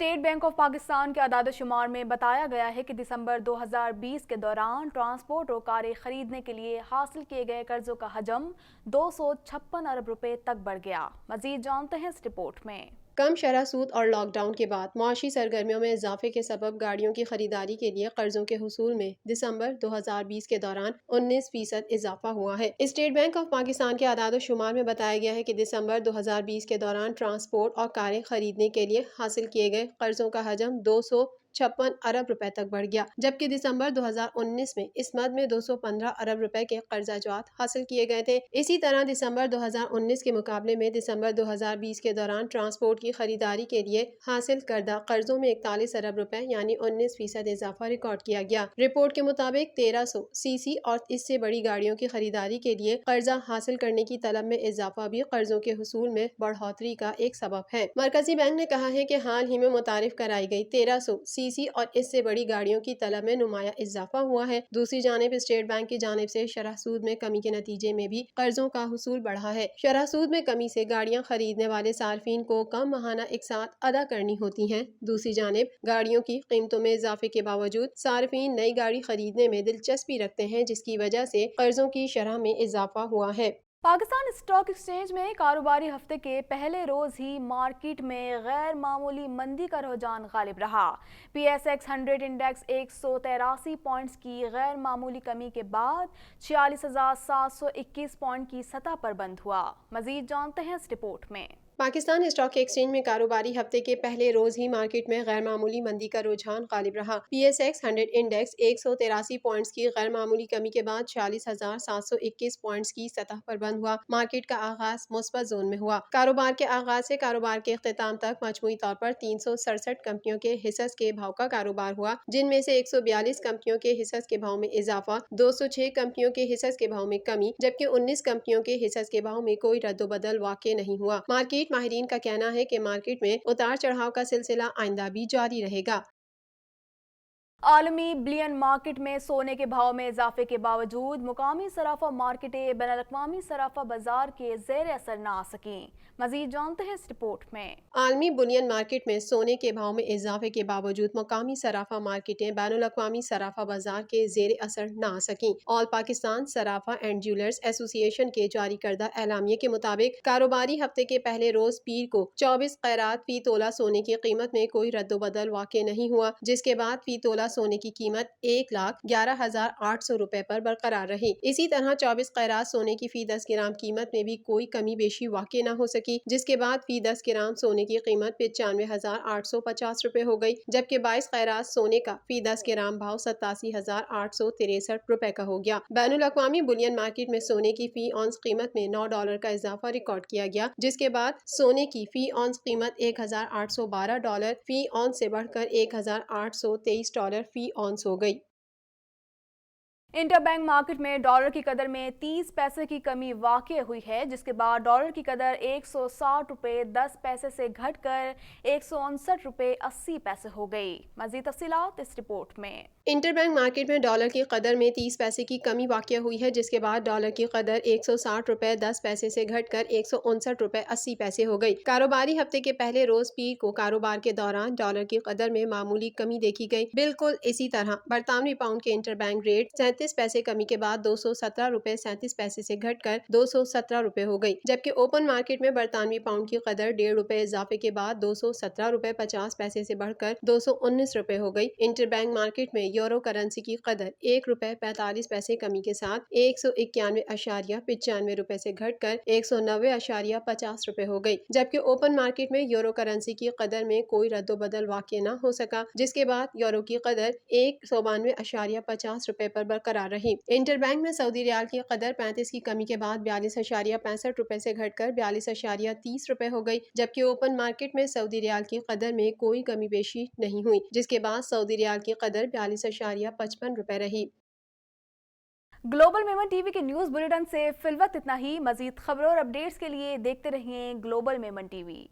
State bank of Pakistan کے اعداد و شمار میں بتایا گیا ہے کہ دسمبر 2020 کے دوران ٹرانسپورٹ اور کاریں خریدنے کے لیے حاصل کیے گئے قرضوں کا حجم 256 ارب روپے تک بڑھ گیا۔ مزید جانتے ہیں اس رپورٹ میں۔ کم شرح سود اور لاک ڈاؤن کے بعد معاشی سرگرمیوں میں اضافے کے سبب گاڑیوں کی خریداری کے لیے قرضوں کے حصول میں دسمبر 2020 کے دوران 19% اضافہ ہوا ہے۔ اسٹیٹ بینک آف پاکستان کے اعداد و شمار میں بتایا گیا ہے کہ دسمبر 2020 کے دوران ٹرانسپورٹ اور کاریں خریدنے کے لیے حاصل کیے گئے قرضوں کا حجم 256 ارب روپے تک بڑھ گیا، جبکہ دسمبر 2019 میں اس مد میں 215 ارب روپے کے قرضہ جات حاصل کیے گئے تھے۔ اسی طرح دسمبر 2019 کے مقابلے میں دسمبر 2020 کے دوران ٹرانسپورٹ کی خریداری کے لیے حاصل کردہ قرضوں میں 41 ارب روپے یعنی 19% اضافہ ریکارڈ کیا گیا۔ رپورٹ کے مطابق 1300 سی سی اور اس سے بڑی گاڑیوں کی خریداری کے لیے قرضہ حاصل کرنے کی طلب میں اضافہ بھی قرضوں کے حصول میں بڑھوتری کا ایک سبب ہے۔ مرکزی بینک نے کہا ہے کہ حال ہی میں متعارف کرائی گئی 1300 سی سی اور اس سے بڑی گاڑیوں کی طلب میں نمایاں اضافہ ہوا ہے۔ دوسری جانب اسٹیٹ بینک کی جانب سے شرح سود میں کمی کے نتیجے میں بھی قرضوں کا حصول بڑھا ہے۔ شرح سود میں کمی سے گاڑیاں خریدنے والے صارفین کو کم ماہانہ اقساط ادا کرنی ہوتی ہیں۔ دوسری جانب گاڑیوں کی قیمتوں میں اضافے کے باوجود صارفین نئی گاڑی خریدنے میں دلچسپی رکھتے ہیں، جس کی وجہ سے قرضوں کی شرح میں اضافہ ہوا ہے۔ پاکستان اسٹاک ایکسچینج میں کاروباری ہفتے کے پہلے روز ہی مارکیٹ میں غیر معمولی مندی کا رجحان غالب رہا۔ P S x 100 index 183 points کی غیر معمولی کمی کے بعد 46,721 پوائنٹ کی سطح پر بند ہوا۔ مزید جانتے ہیں اس رپورٹ میں۔ پاکستان اسٹاک ایکسچینج میں کاروباری ہفتے کے پہلے روز ہی مارکیٹ میں غیر معمولی مندی کا رجحان غالب رہا۔ P S x 100 index 183 points کی غیر معمولی کمی کے بعد 46,721 پوائنٹس کی سطح پر بند ہوا۔ مارکیٹ کا آغاز مثبت زون میں ہوا۔ کاروبار کے آغاز سے کاروبار کے اختتام تک مجموعی طور پر 367 کمپنیوں کے حصص کے بھاؤ کا کاروبار ہوا، جن میں سے 142 کمپنیوں کے حصص کے بھاؤ میں اضافہ، 206 کمپنیوں کے حصص کے بھاؤ میں کمی، جبکہ 19 کمپنیوں کے حصص کے بھاؤ میں کوئی رد و بدل واقع نہیں ہوا۔ مارکیٹ ماہرین کا کہنا ہے کہ مارکیٹ میں اتار چڑھاؤ کا سلسلہ آئندہ بھی جاری رہے گا۔ عالمی بلین مارکیٹ میں سونے کے بھاؤ میں اضافے کے باوجود مقامی صرافہ مارکیٹیں بین الاقوامی صرافہ بازار کے زیر اثر نہ آ سکیں۔ مزید جانتے ہیں اس رپورٹ میں۔ عالمی بلین مارکیٹ میں سونے کے بھاؤ میں اضافے کے باوجود مقامی صرافہ مارکیٹیں بین الاقوامی صرافہ بازار کے زیر اثر نہ آ سکیں۔ آل پاکستان صرافہ اینڈ جیولرز ایسوسی ایشن کے جاری کردہ اعلامیے کے مطابق کاروباری ہفتے کے پہلے روز پیر کو 24 قیرات فی تولہ سونے کی قیمت میں کوئی رد و بدل واقع نہیں ہوا، جس کے بعد فی تولہ سونے کی قیمت 1,11,800 روپے پر برقرار رہی۔ اسی طرح 24 قیرات سونے کی فی 10 گرام قیمت میں بھی کوئی کمی بیشی واقع نہ ہو سکی، جس کے بعد فی 10 گرام سونے کی قیمت 95,850 روپے ہو گئی، جبکہ 22 قیرات سونے کا فی 10 گرام بھاؤ 87,863 روپے کا ہو گیا۔ بین الاقوامی بلین مارکیٹ میں سونے کی فی اونس قیمت میں $9 کا اضافہ ریکارڈ کیا گیا، جس کے بعد سونے کی فی اونس قیمت $1,812 فی اونس سے بڑھ کر $1,823 فی اونس ہو گئی۔ انٹر بینک مارکیٹ میں ڈالر کی قدر میں 30 پیسے کی کمی واقع ہوئی ہے، جس کے بعد ڈالر کی قدر 160 روپے 10 پیسے سے گھٹ کر 159 روپے 80 پیسے ہو گئی۔ مزید تفصیلات اس رپورٹ میں۔ انٹر بینک مارکیٹ میں ڈالر کی قدر میں 30 پیسے کی کمی واقع ہوئی ہے، جس کے بعد ڈالر کی قدر 160 روپے 10 پیسے سے گھٹ کر 159 روپے 80 پیسے ہو گئی۔ کاروباری ہفتے کے پہلے روز پیر کو کاروبار کے دوران ڈالر کی قدر میں معمولی کمی دیکھی گئی۔ بالکل اسی طرح برطانوی پاؤنڈ کے انٹر بینک ریٹ 37 پیسے کمی کے بعد 217 روپے 37 پیسے سے گھٹ کر 217 روپے ہو گئی، جبکہ اوپن مارکیٹ میں برطانوی پاؤنڈ کی قدر 1.5 روپے اضافے کے بعد 217 روپے 50 پیسے سے بڑھ کر 219 روپے ہو گئی۔ انٹر بینک مارکیٹ میں یورو کرنسی کی قدر 1 روپے 45 پیسے کمی کے ساتھ 191.95 روپے سے گھٹ کر 190.50 روپے ہو گئی، جبکہ اوپن مارکیٹ میں یورو کرنسی کی قدر میں کوئی رد و بدل واقع نہ ہو سکا، جس کے بعد یورو کی قدر 192.50 روپے پر برقرار رہی۔ انٹر بینک میں سعودی ریال کی قدر 35 کی کمی کے بعد 42.65 روپے سے گھٹ کر 42.30 روپے ہو گئی، جبکہ اوپن مارکیٹ میں سعودی ریال کی قدر میں کوئی کمی بیشی نہیں ہوئی، جس کے بعد سعودی ریال کی قدر 42.55 روپے رہی۔ گلوبل میمن ٹی وی کے نیوز بلیٹن سے فی الوقت اتنا ہی۔ مزید خبروں اور اپڈیٹس کے لیے دیکھتے رہیں گلوبل میمن ٹی وی۔